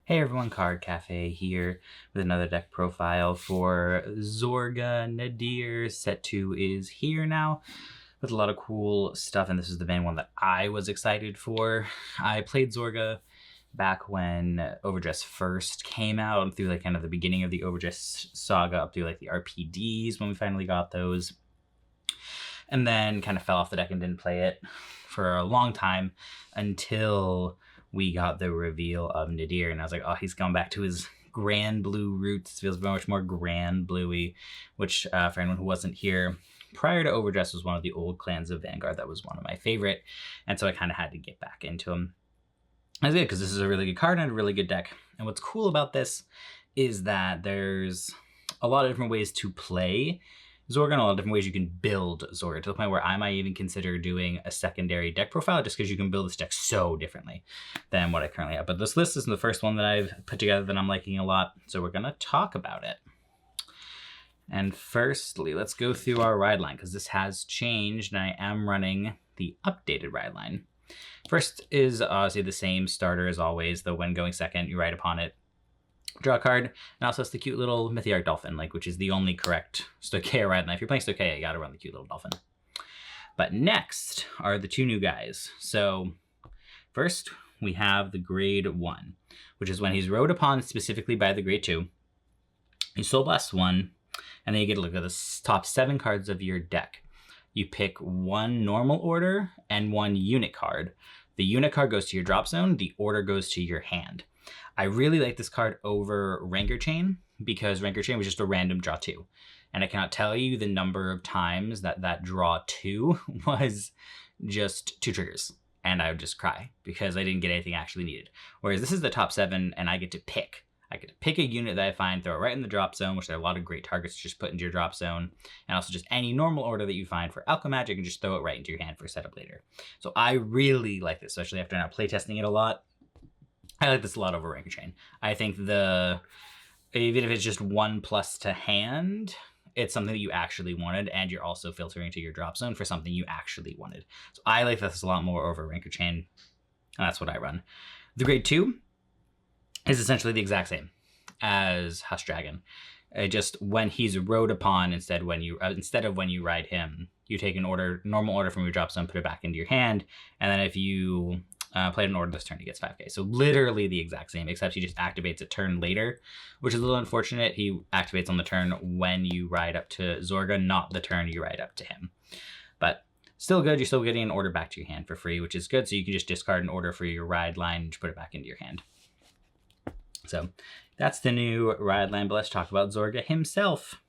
Hey everyone, Card Cafe here with another deck profile for Zorga Nadir. Set 2 is here now with a lot of cool stuff, and this is the main one that I was excited for. I played Zorga back when Overdress first came out, through like kind of the beginning of the Overdress saga up through like the RPDs when we finally got those, and then kind of fell off the deck and didn't play it for a long time until we got the reveal of Nadir, and I was like, oh, he's gone back to his grand blue roots. It feels very much more grand bluey, which for anyone who wasn't here, prior to Overdress was one of the old clans of Vanguard that was one of my favorite, and so I kind of had to get back into him. That's good, because this is a really good card and a really good deck. And what's cool about this is that there's a lot of different ways to play Zorga and a lot of different ways you can build Zorga, to the point where I might even consider doing a secondary deck profile, just because you can build this deck so differently than what I currently have. But this list is the first one that I've put together that I'm liking a lot, so we're going to talk about it. And firstly, let's go through our ride line, because this has changed, and I am running the updated ride line. First is obviously the same starter as always, though when going second, you ride upon it, draw a card, and also it's the cute little Mythiarch Dolphin, which is the only correct Stoicheia ride line. If you're playing Stoicheia, you gotta run the cute little dolphin. But next are the two new guys. So first, we have the Grade 1, which is when he's rode upon specifically by the Grade 2. You Soul Blast 1, and then you get to look at the top 7 cards of your deck. You pick 1 normal order and 1 unit card. The unit card goes to your drop zone, the order goes to your hand. I really like this card over Rancor Chain, because Rancor Chain was just a random draw 2. And I cannot tell you the number of times that draw 2 was just 2 triggers. And I would just cry because I didn't get anything actually needed. Whereas this is the top 7, and I get to pick. I get to pick a unit that I find, throw it right in the drop zone, which there are a lot of great targets to just put into your drop zone. And also just any normal order that you find for Alchemy Magic, and just throw it right into your hand for setup later. So I really like this, especially after not playtesting it a lot. I like this a lot over Rancor Chain. I think even if it's just 1+ to hand, it's something that you actually wanted, and you're also filtering to your drop zone for something you actually wanted. So I like this a lot more over Rancor Chain, and that's what I run. The Grade 2 is essentially the exact same as Hush Dragon. Just when he's rode upon, instead of when you ride him, you take an normal order from your drop zone, put it back into your hand, and then if you played an order this turn, he gets 5k. So literally the exact same, except he just activates a turn later, which is a little unfortunate. He activates on the turn when you ride up to Zorga, not the turn you ride up to him. But still good. You're still getting an order back to your hand for free, which is good. So you can just discard an order for your ride line and just put it back into your hand. So that's the new ride line, but let's talk about Zorga himself.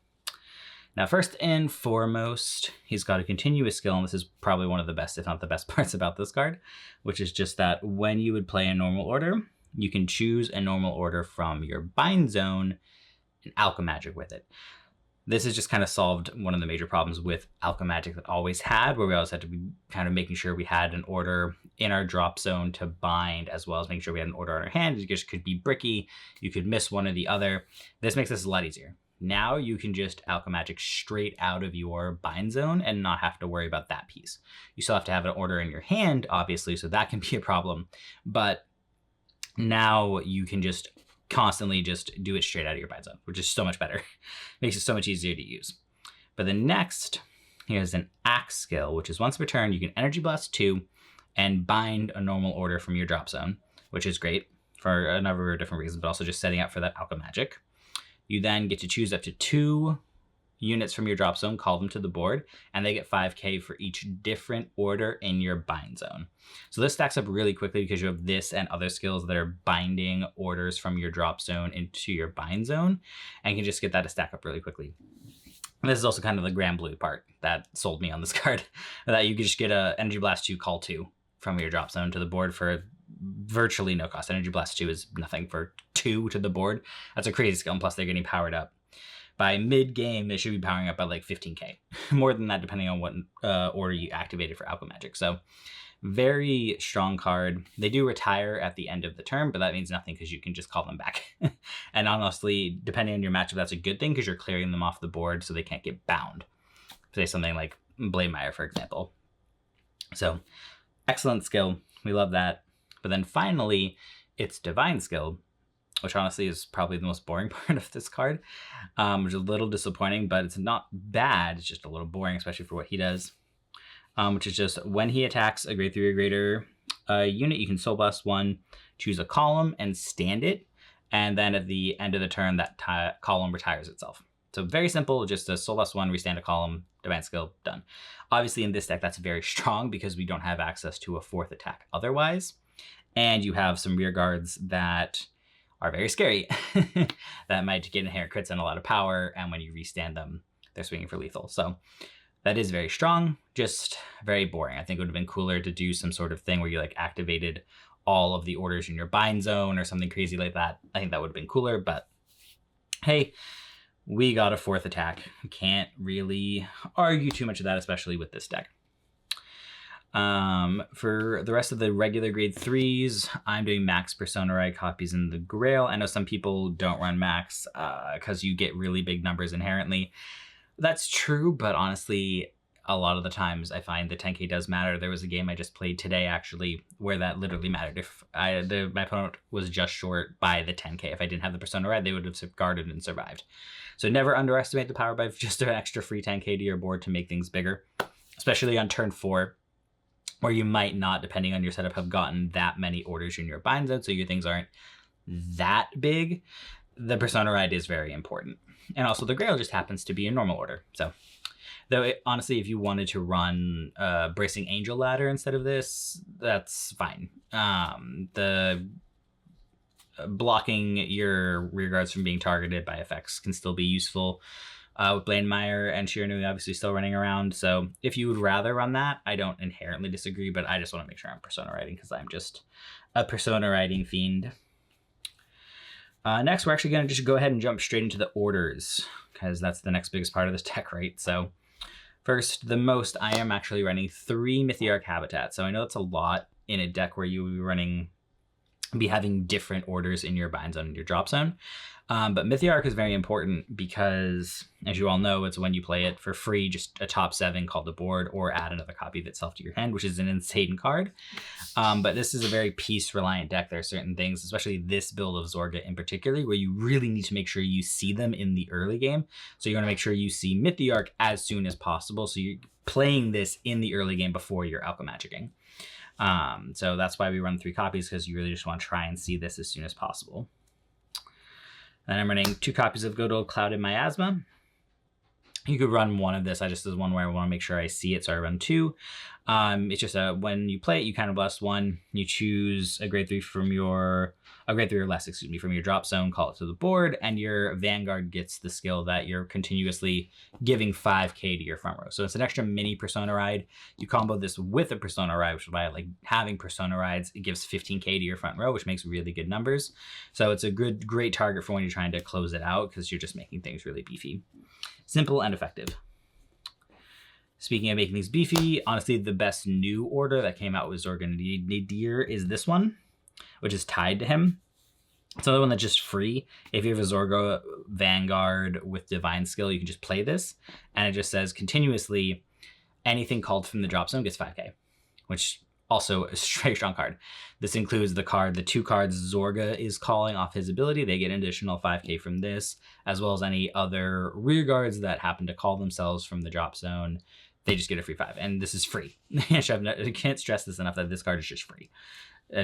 Now, first and foremost, he's got a continuous skill, and this is probably one of the best, if not the best parts about this card, which is just that when you would play a normal order, you can choose a normal order from your bind zone and Alchemy Magic with it. This has just kind of solved one of the major problems with Alchemy Magic that always had, where we always had to be kind of making sure we had an order in our drop zone to bind, as well as making sure we had an order on our hand. It just could be bricky. You could miss one or the other. This makes this a lot easier. Now you can just Alchemy Magic straight out of your bind zone and not have to worry about that piece. You still have to have an order in your hand, obviously, so that can be a problem. But now you can just constantly just do it straight out of your bind zone, which is so much better. Makes it so much easier to use. But the next, here's an Axe skill, which is once per turn, you can Energy Blast 2 and bind a normal order from your drop zone, which is great for a number of different reasons, but also just setting up for that Alchemy Magic. You then get to choose up to 2 units from your drop zone, call them to the board, and they get 5k for each different order in your bind zone. So this stacks up really quickly because you have this and other skills that are binding orders from your drop zone into your bind zone, and you can just get that to stack up really quickly. And this is also kind of the grand blue part that sold me on this card, that you can just get a Energy Blast 2, call 2 from your drop zone to the board for virtually no cost. Energy Blast 2 is nothing for 2 to the board. That's a crazy skill, and plus they're getting powered up. By mid-game, they should be powering up by like 15k. More than that, depending on what order you activated for Alchemy Magic. So very strong card. They do retire at the end of the turn, but that means nothing because you can just call them back. And honestly, depending on your matchup, that's a good thing because you're clearing them off the board so they can't get bound. Say something like Blademeyer, for example. So excellent skill. We love that. But then finally, its Divine skill, which honestly is probably the most boring part of this card, which is a little disappointing, but it's not bad. It's just a little boring, especially for what he does, which is just when he attacks a grade 3 or greater unit, you can Soul Blast 1, choose a column, and stand it. And then at the end of the turn, that column retires itself. So very simple, just a Soul Blast 1, restand a column, demand skill, done. Obviously in this deck, that's very strong because we don't have access to a 4th attack otherwise. And you have some rear guards that are very scary that might get inherent crits and a lot of power. And when you restand them, they're swinging for lethal. So that is very strong, just very boring. I think it would have been cooler to do some sort of thing where you like activated all of the orders in your bind zone or something crazy like that. I think that would have been cooler, but hey, we got a 4th attack. Can't really argue too much of that, especially with this deck. For the rest of the regular grade 3s, I'm doing max Persona Ride copies in the Grail. I know some people don't run max because you get really big numbers inherently. That's true, but honestly, a lot of the times I find the 10k does matter. There was a game I just played today, actually, where that literally mattered. If my opponent was just short by the 10k, if I didn't have the Persona Ride, they would have guarded and survived. So never underestimate the power by just an extra free 10k to your board to make things bigger, especially on turn 4, where you might not, depending on your setup, have gotten that many orders in your bind zone, so your things aren't that big. The Persona Ride is very important. And also the Grail just happens to be a normal order. So, though honestly, if you wanted to run Bracing Angel Ladder instead of this, that's fine. The blocking your rear guards from being targeted by effects can still be useful. With Blademeyer and Shiranui obviously still running around. So if you would rather run that, I don't inherently disagree, but I just want to make sure I'm Persona Riding because I'm just a Persona Riding fiend. Next, we're actually going to just go ahead and jump straight into the orders because that's the next biggest part of this deck, right? So first, the most, I am actually running 3 Mythiarch Habitats. So I know it's a lot in a deck where you will be having different orders in your bind zone and your drop zone. But Mythiarch is very important because, as you all know, it's when you play it for free, just a top 7 called the board, or add another copy of itself to your hand, which is an insane card. But this is a very piece-reliant deck. There are certain things, especially this build of Zorga in particular, where you really need to make sure you see them in the early game. So you want to make sure you see Mythiarch as soon as possible. So you're playing this in the early game before you're alchemagicking. So that's why we run 3 copies, because you really just want to try and see this as soon as possible. Then I'm running 2 copies of Good Old Clouded Miasma. You could run one of this. I just, as one where I want to make sure I see it, so I run 2. It's just when you play it, you counterblast 1. You choose a grade 3 from your grade 3 or less, excuse me, from your drop zone. Call it to the board, and your Vanguard gets the skill that you're continuously giving 5k to your front row. So it's an extra mini Persona Ride. You combo this with a Persona Ride, which is why I like having Persona Rides. It gives 15k to your front row, which makes really good numbers. So it's a great target for when you're trying to close it out because you're just making things really beefy. Simple and effective. Speaking of making things beefy, honestly, the best new order that came out with Zorga Nadir is this one, which is tied to him. It's another one that's just free. If you have a Zorga Vanguard with Divine Skill, you can just play this. And it just says continuously, anything called from the drop zone gets 5k, which also a straight strong card. This includes the 2 cards Zorga is calling off his ability. They get an additional 5k from this, as well as any other rear guards that happen to call themselves from the drop zone. They just get a free 5, and this is free. I can't stress this enough that this card is just free.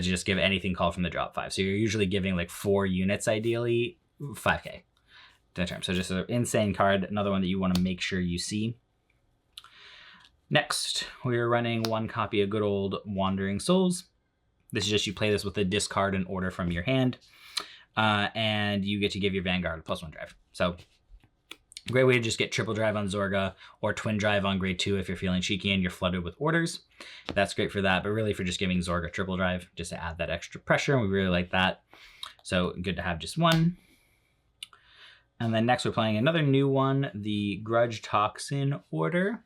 Just give anything called from the drop 5. So you're usually giving like 4 units, ideally, 5k to the term. So just an insane card, another one that you want to make sure you see. Next, we're running 1 copy of Good Old Wandering Souls. This is just you play this with a discard and order from your hand, and you get to give your Vanguard a +1 drive. So great way to just get triple drive on Zorga or twin drive on grade 2 if you're feeling cheeky and you're flooded with orders. That's great for that, but really for just giving Zorga triple drive, just to add that extra pressure, and we really like that. So good to have just 1. And then next we're playing another new one, the Grudge Toxin order.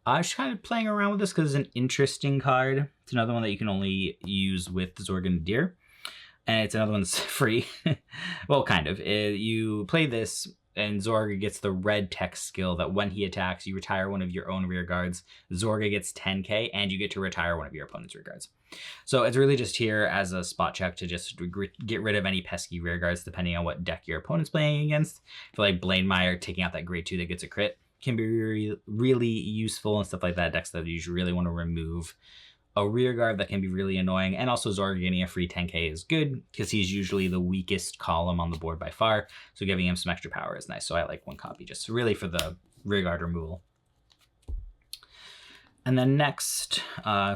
I was kind of playing around with this because it's an interesting card. It's another one that you can only use with Zorga Nadir. And it's another one that's free. Well, kind of. You play this, and Zorga gets the red tech skill that when he attacks, you retire one of your own rear guards. Zorga gets 10k, and you get to retire one of your opponent's rear guards. So it's really just here as a spot check to just get rid of any pesky rear guards depending on what deck your opponent's playing against. For like Blanemire, taking out that grade 2 that gets a crit can be really useful and stuff like that. Decks that you really want to remove a rear guard that can be really annoying. And also Zorga getting a free 10k is good because he's usually the weakest column on the board by far. So giving him some extra power is nice. So I like 1 copy just really for the rear guard removal. And then next,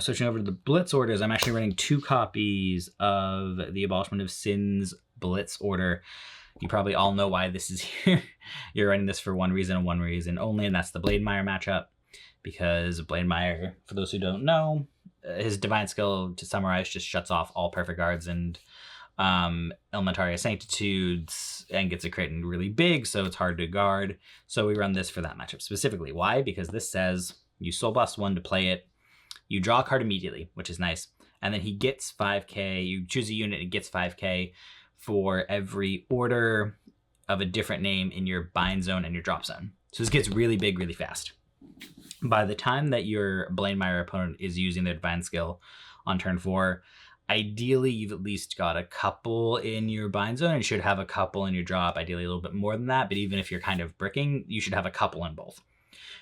switching over to the Blitz Orders, I'm actually running 2 copies of the Abolishment of Sin's Blitz Order. You probably all know why this is here. You're running this for one reason and one reason only, and that's the Blanemire matchup. Because Blanemire, for those who don't know, his Divine Skill, to summarize, just shuts off all perfect guards and Elementaria Sanctitudes and gets a crit and really big, so it's hard to guard. So we run this for that matchup specifically. Why? Because this says you Soul Blast 1 to play it, you draw a card immediately, which is nice, and then he gets 5k, you choose a unit and gets 5k for every order of a different name in your bind zone and your drop zone. So this gets really big really fast. By the time that your Blanemire opponent is using their Divine Skill on turn 4, ideally you've at least got a couple in your bind zone and should have a couple in your drop, ideally a little bit more than that, but even if you're kind of bricking, you should have a couple in both.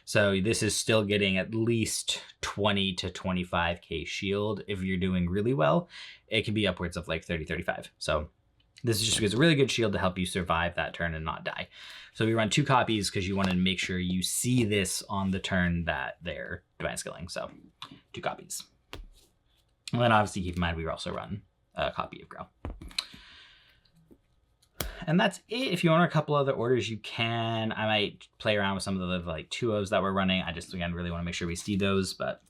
So this is still getting at least 20 to 25k shield. If you're doing really well, it can be upwards of like 30, 35. So this just gives a really good shield to help you survive that turn and not die. So we run 2 copies because you want to make sure you see this on the turn that they're Divine Skilling. So 2 copies. And then obviously keep in mind we also run a copy of Grow. And that's it. If you want a couple other orders, you can. I might play around with some of the like 2-0s that we're running. I just, again, really want to make sure we see those, but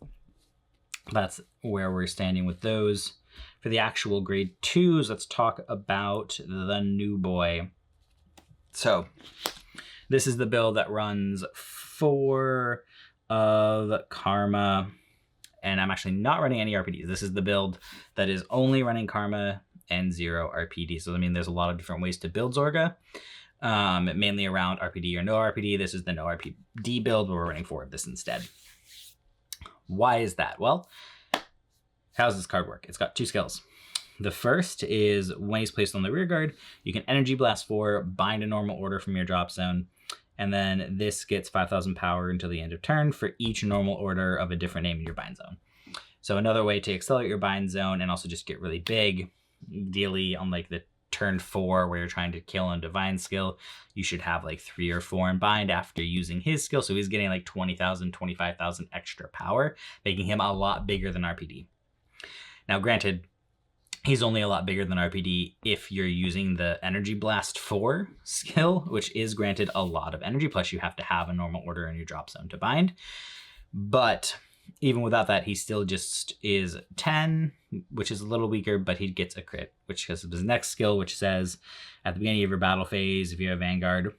that's where we're standing with those. For the actual grade 2s, let's talk about the new boy. So this is the build that runs 4 of Karma, and I'm actually not running any RPDs. This is the build that is only running Karma and 0 RPD. So I mean, there's a lot of different ways to build Zorga, mainly around RPD or no RPD. This is the no RPD build, but we're running 4 of this instead. Why is that? Well, how does this card work? It's got 2 skills. The first is when he's placed on the rear guard, you can Energy Blast 4, bind a normal order from your drop zone, and then this gets 5,000 power until the end of turn for each normal order of a different name in your bind zone. So another way to accelerate your bind zone and also just get really big, ideally on like the turn 4 where you're trying to kill on Divine Skill, you should have like 3 or 4 in bind after using his skill. So he's getting like 20,000, 25,000 extra power, making him a lot bigger than RPD. Now, granted, he's only a lot bigger than RPD if you're using the Energy Blast 4 skill, which is granted a lot of energy, plus you have to have a normal order in your drop zone to bind. But even without that, he still just is 10, which is a little weaker, but he gets a crit, which is his next skill, which says at the beginning of your battle phase, if you have Vanguard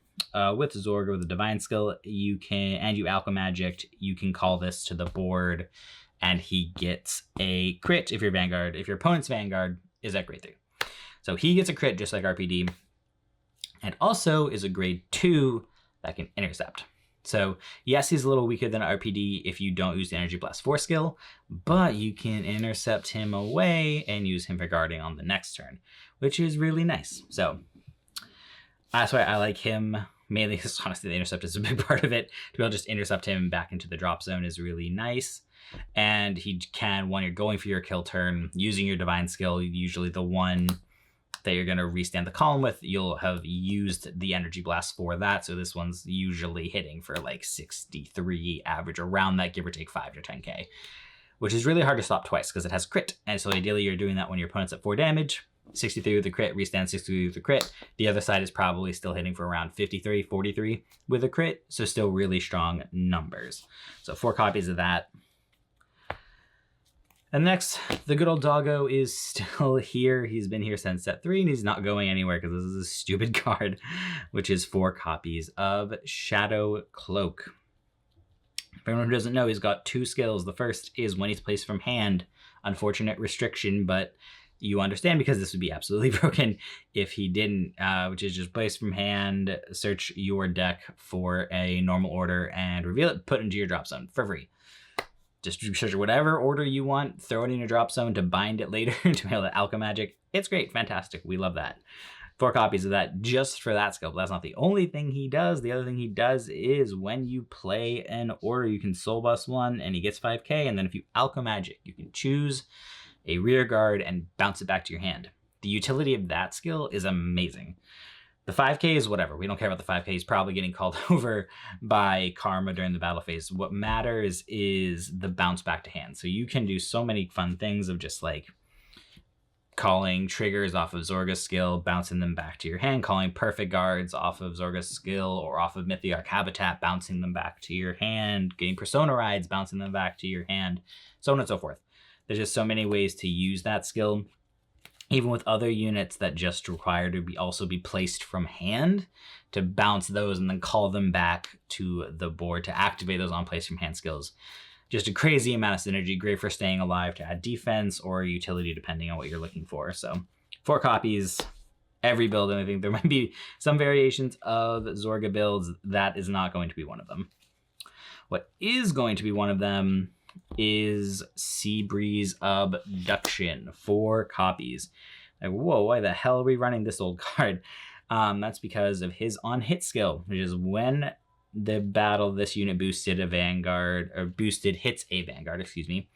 with Zorga with a Divine Skill, you can, and you Alchemagic, you can call this to the board, and he gets a crit if your Vanguard, if your opponent's Vanguard is at grade 3. So he gets a crit just like RPD, and also is a grade 2 that can intercept. So yes, he's a little weaker than RPD if you don't use the Energy Blast 4 skill, but you can intercept him away and use him for guarding on the next turn, which is really nice. So that's why I like him, mainly because honestly the intercept is a big part of it. To be able to just intercept him back into the drop zone is really nice. And he can, when you're going for your kill turn, using your Divine Skill, usually the one that you're going to restand the column with, you'll have used the Energy Blast for that. So this one's usually hitting for like 63 average, around that, give or take 5 to 10k, which is really hard to stop twice because it has crit. And so ideally you're doing that when your opponent's at 4 damage, 63 with a crit, restand 63 with a crit. The other side is probably still hitting for around 53, 43 with a crit. So still really strong numbers. So 4 copies of that. And next, the good old Doggo is still here. He's been here since set 3, and he's not going anywhere because this is a stupid card, which is 4 copies of Shadow Cloak. For anyone who doesn't know, he's got 2 skills. The first is when he's placed from hand. Unfortunate restriction, but you understand because this would be absolutely broken if he didn't, which is just place from hand, search your deck for a normal order and reveal it, put it into your drop zone for free. Just search whatever order you want, throw it in your drop zone to bind it later to be able to alchemagic. It's great, fantastic, we love that. 4 copies of that just for that skill. But that's not the only thing he does. The other thing he does is when you play an order, you can soul bust 1 and he gets 5k, and then if you alchemagic, you can choose a rear guard and bounce it back to your hand. The utility of that skill is amazing. The 5k is whatever. We don't care about the 5k. He's probably getting called over by Karma during the battle phase. What matters is the bounce back to hand. So you can do so many fun things of just like calling triggers off of Zorga's skill, bouncing them back to your hand, calling perfect guards off of Zorga's skill or off of Mythiarch Habitat, bouncing them back to your hand, getting Persona Rides, bouncing them back to your hand, so on and so forth. There's just so many ways to use that skill, even with other units that just require to also be placed from hand, to bounce those and then call them back to the board to activate those on place from hand skills. Just a crazy amount of synergy, great for staying alive to add defense or utility depending on what you're looking for. So 4 copies, every build, and I think there might be some variations of Zorga builds. That is not going to be one of them. What is going to be one of them is Seab's Abduction, 4 copies. Like, whoa, why the hell are we running this old card? That's because of his on-hit skill, which is when the battle this unit boosted a vanguard, or boosted hits a vanguard, excuse me,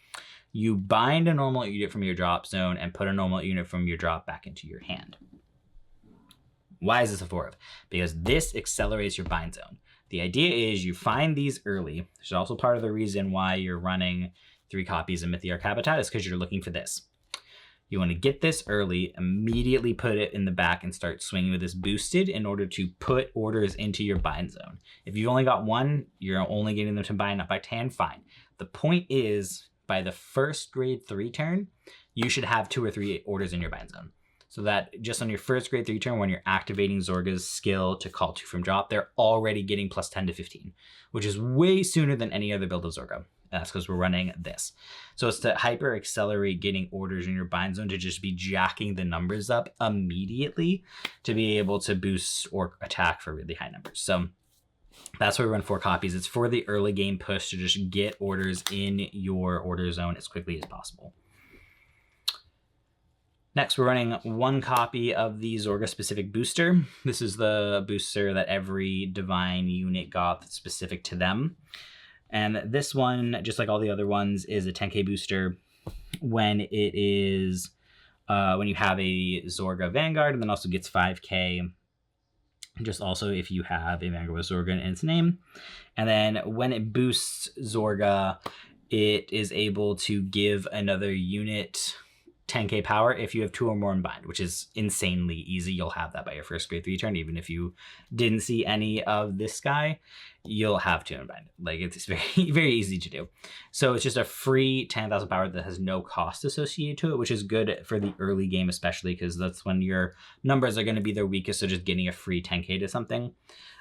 you bind a normal unit from your drop zone and put a normal unit from your drop back into your hand. Why is this a 4 of? Because this accelerates your bind zone. The idea is you find these early. Which is also part of the reason why you're running 3 copies of Mythiarch Habitat, is because you're looking for this. You want to get this early, immediately put it in the back and start swinging with this boosted in order to put orders into your bind zone. If you've only got 1, you're only getting them to bind up by 10, fine. The point is, by the first grade 3 turn, you should have 2 or 3 orders in your bind zone. So that just on your first grade 3 turn, when you're activating Zorga's skill to call 2 from drop, they're already getting plus 10 to 15, which is way sooner than any other build of Zorga. That's because we're running this. So it's to hyper accelerate getting orders in your bind zone, to just be jacking the numbers up immediately to be able to boost or attack for really high numbers. So that's why we run 4 copies. It's for the early game push to just get orders in your order zone as quickly as possible. Next, we're running 1 copy of the Zorga specific booster. This is the booster that every divine unit got that's specific to them. And this one, just like all the other ones, is a 10k booster when it is, when you have a Zorga Vanguard, and then also gets 5k, just also if you have a Vanguard with Zorga in its name. And then when it boosts Zorga, it is able to give another unit 10k power if you have 2 or more in bind, which is insanely easy. You'll have that by your first grade 3 turn. Even if you didn't see any of this guy, you'll have 2 in bind. Like, it's very, very easy to do. So it's just a free 10,000 power that has no cost associated to it, which is good for the early game, especially because that's when your numbers are going to be their weakest. So just getting a free 10k to something,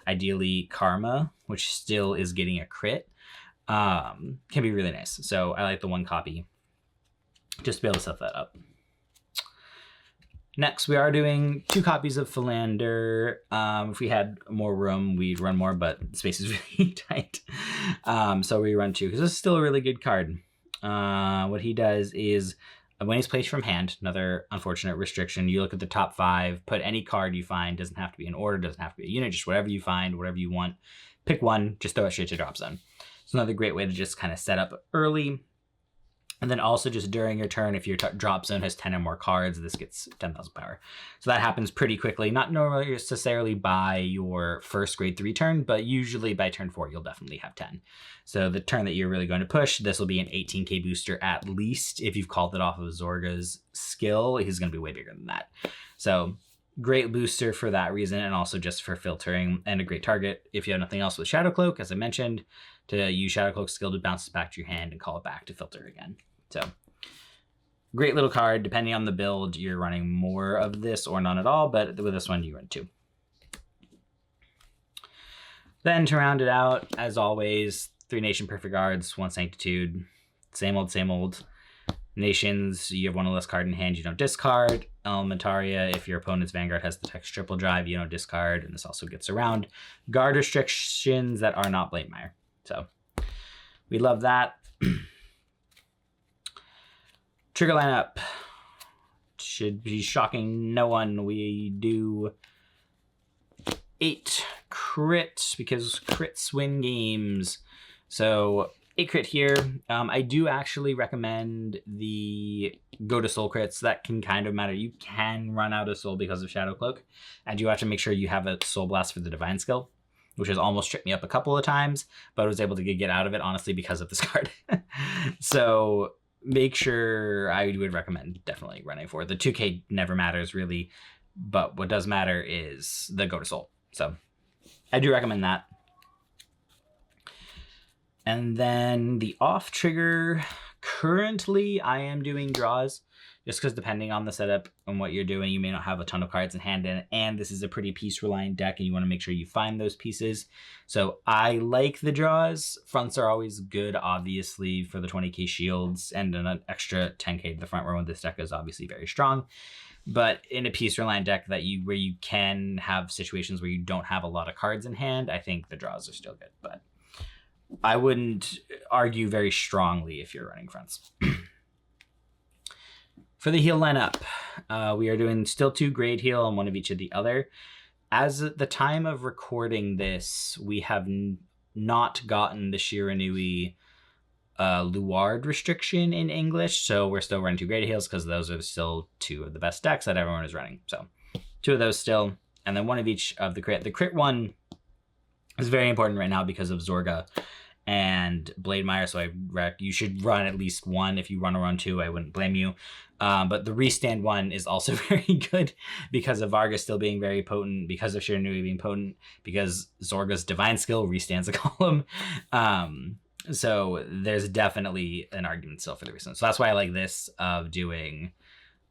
ideally Karma, which still is getting a crit, can be really nice. So I like the 1 copy just to be able to set that up. Next, we are doing 2 copies of Fander. If we had more room, we'd run more, but the space is really tight. So we run 2, because this is still a really good card. What he does is, when he's placed from hand, another unfortunate restriction, you look at the top 5, put any card you find, doesn't have to be an order, doesn't have to be a unit, just whatever you find, whatever you want. Pick 1, just throw it straight to drop zone. It's another great way to just kind of set up early. And then also just during your turn, if your drop zone has 10 or more cards, this gets 10,000 power. So that happens pretty quickly, not necessarily by your first grade 3 turn, but usually by turn 4, you'll definitely have 10. So the turn that you're really going to push, this will be an 18k booster at least. If you've called it off of Zorga's skill, he's going to be way bigger than that. So great booster for that reason, and also just for filtering, and a great target if you have nothing else with Shadow Cloak, as I mentioned, to use Shadow Cloak skill to bounce it back to your hand and call it back to filter again. So great little card. Depending on the build, you're running more of this or none at all, but with this one, you run 2. Then to round it out, as always, 3 Nation Perfect Guards, 1 Sanctitude, same old, same old. Nations, you have one less card in hand, you don't discard. Elementaria, if your opponent's Vanguard has the text triple drive, you don't discard, and this also gets around guard restrictions that are not Blademire. So we love that. Trigger lineup should be shocking no one. We do 8 crits because crits win games. So 8 crit here. I do actually recommend the go to soul crits. That can kind of matter. You can run out of soul because of Shadow Cloak, and you have to make sure you have a soul blast for the divine skill, which has almost tripped me up a couple of times, but I was able to get out of it honestly because of this card. So make sure, I would recommend definitely running for it. The 2k never matters really, but what does matter is the go to soul. So I do recommend that. And then the off trigger, currently I am doing draws, just because depending on the setup and what you're doing, you may not have a ton of cards in hand, and this is a pretty piece reliant deck, and you want to make sure you find those pieces. So I like the draws. Fronts are always good, obviously, for the 20k shields, and an extra 10k to the front row in this deck is obviously very strong. But in a piece reliant deck where you can have situations where you don't have a lot of cards in hand, I think the draws are still good, but I wouldn't argue very strongly if you're running fronts. For the heal lineup, we are doing still 2 grade heal and 1 of each of the other. As at the time of recording this, we have not gotten the Shiranui Luard restriction in English, so we're still running 2 grade heals because those are still 2 of the best decks that everyone is running. So 2 of those still, and then 1 of each of the crit. The crit one is very important right now because of Zorga and Blademire, so you should run at least 1. If you run around 2, I wouldn't blame you. But the restand one is also very good because of Varga still being very potent, because of Shiranui being potent, because Zorga's divine skill restands a column. So there's definitely an argument still for the restand. So that's why I like this of doing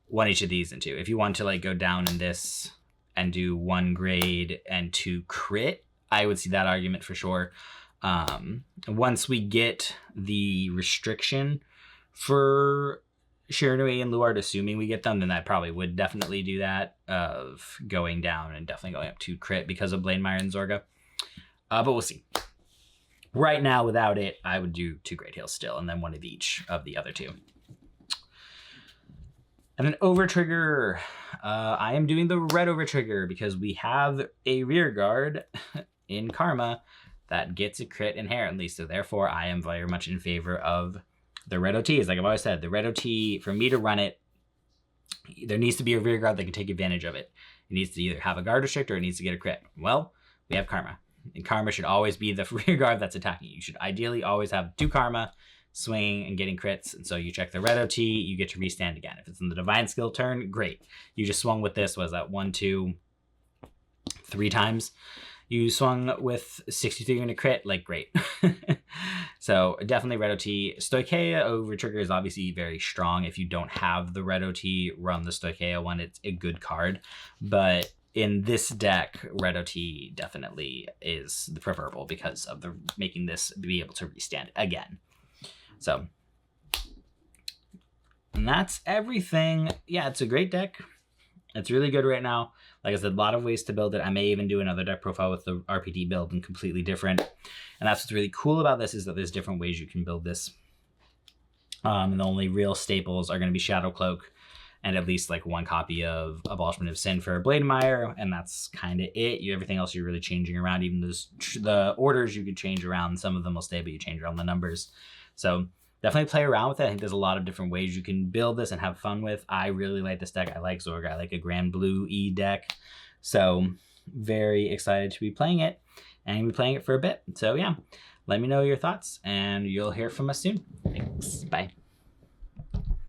1 each of these and 2. If you want to like go down in this and do 1 grade and 2 crit, I would see that argument for sure. Once we get the restriction for Shiranui and Luard, assuming we get them, then I probably would definitely do that, of going down and definitely going up to crit because of Blademire and Zorga. But we'll see. Right now, without it, I would do 2 great heals still, and then 1 of each of the other 2. And then Overt Trigger. I am doing the red Overt Trigger because we have a rear guard in Karma that gets a crit inherently, so therefore I am very much in favor of the red OTs. Like I've always said, the red OT, for me to run it, there needs to be a rear guard that can take advantage of it. It needs to either have a guard restrict or it needs to get a crit. Well, we have Karma, and Karma should always be the rear guard that's attacking you. You should ideally always have 2 Karma swinging and getting crits, and so you check the red OT, you get to restand again. If it's in the divine skill turn, great. You just swung with this, was that 1, 2, 3 times? You swung with 63 in a crit, like great. So definitely red OT. Stoicheia Overt Trigger is obviously very strong. If you don't have the red OT, run the Stoicheia one. It's a good card. But in this deck, red OT definitely is the preferable because of the making this be able to restand again. So, and that's everything. Yeah, it's a great deck. It's really good right now. Like I said, a lot of ways to build it. I may even do another deck profile with the RPD build and completely different. And that's what's really cool about this, is that there's different ways you can build this. And the only real staples are going to be Shadow Cloak and at least like 1 copy of Abolishment of Sin for Blademire, and that's kind of it. Everything else you're really changing around. Even the orders you could change around. Some of them will stay, but you change around the numbers. So definitely play around with it. I think there's a lot of different ways you can build this and have fun with. I really like this deck. I like Zorga. I like a Grand Blue E deck. So very excited to be playing it and be playing it for a bit. So yeah, let me know your thoughts and you'll hear from us soon. Thanks. Bye.